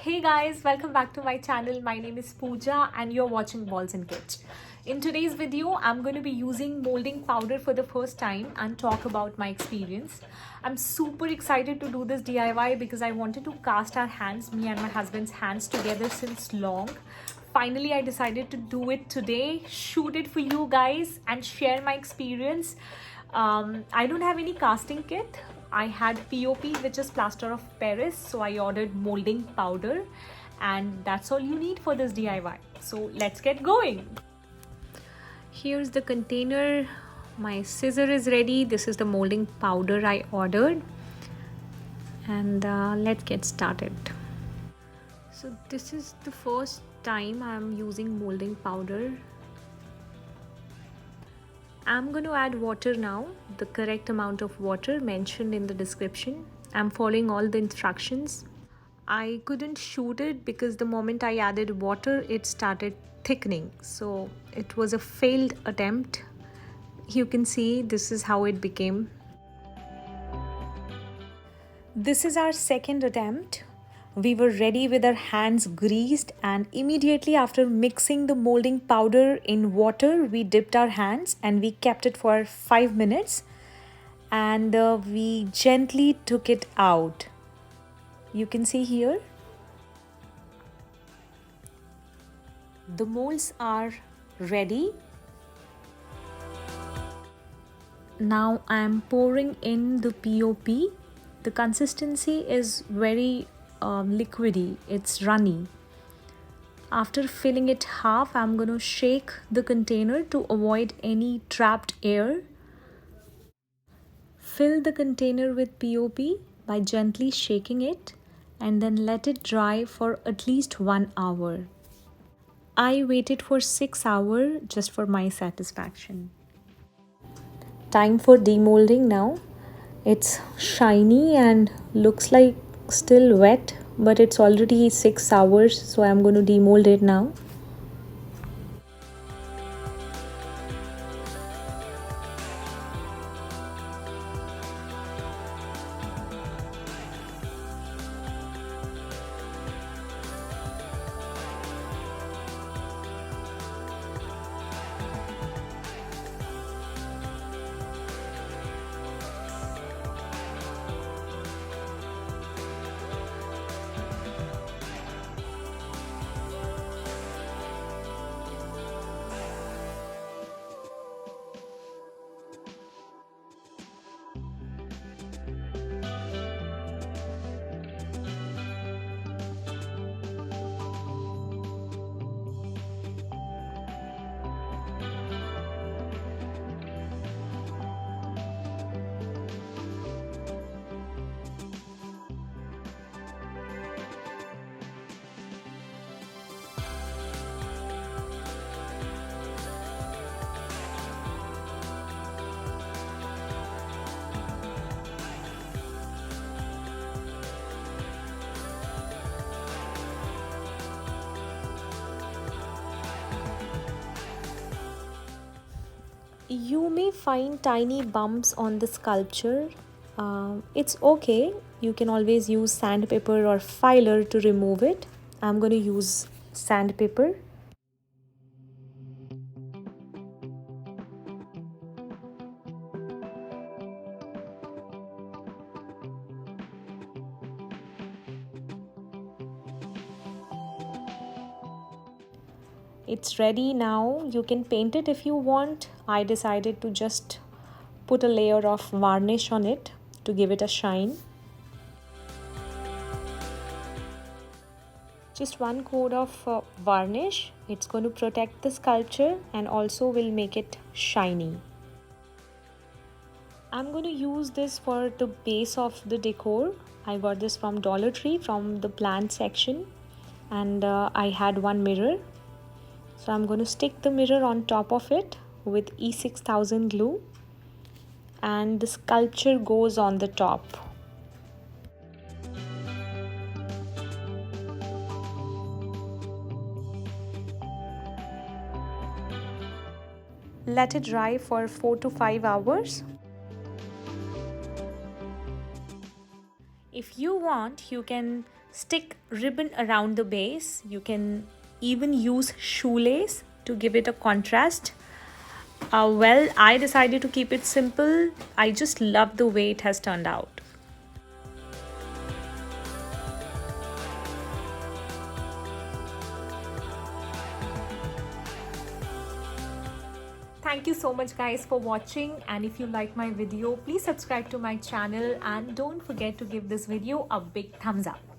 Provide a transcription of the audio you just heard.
Hey guys, welcome back to my channel. My name is Pooja and you're watching Balls and Kit. In today's video, I'm going to be using molding powder for the first time and talk about my experience. I'm super excited to do this DIY because I wanted to cast our hands, me and my husband's hands together since long. Finally, I decided to do it today, shoot it for you guys and share my experience. I don't have any casting kit. I had POP, which is plaster of Paris, so I ordered molding powder, and that's all you need for this DIY. So let's get going. Here's the container. My scissor is ready. This is the molding powder I ordered, and let's get started. So this is the first time I'm using molding powder. I'm going to add water now, the correct amount of water mentioned in the description. I'm following all the instructions. I couldn't shoot it because the moment I added water, it started thickening. So it was a failed attempt. You can see this is how it became. This is our second attempt. We were ready with our hands greased, and immediately after mixing the molding powder in water, we dipped our hands and we kept it for 5 minutes, and we gently took it out. You can see here. The molds are ready. Now I am pouring in the POP. The consistency is very liquidy, it's runny. After filling it half, I'm going to shake the container to avoid any trapped air. Fill the container with POP by gently shaking it and then let it dry for at least 1 hour. I waited for 6 hours just for my satisfaction. Time for demolding now. It's shiny and looks like still wet, but it's already 6 hours, so I'm going to demold it now. You may find tiny bumps on the sculpture. It's okay. You can always use sandpaper or filer to remove it. I'm going to use sandpaper. It's ready now. You can paint it if you want. I decided to just put a layer of varnish on it to give it a shine. Just one coat of varnish. It's going to protect the sculpture and also will make it shiny. I'm going to use this for the base of the decor. I got this from Dollar Tree from the plant section, and I had one mirror. So I'm going to stick the mirror on top of it with E6000 glue, and the sculpture goes on the top. Let it dry for 4 to 5 hours. If you want, you can stick ribbon around the base. You can even use shoelace to give it a contrast. Well, I decided to keep it simple. I just love the way it has turned out. Thank you so much guys for watching, and if you like my video, please subscribe to my channel and don't forget to give this video a big thumbs up.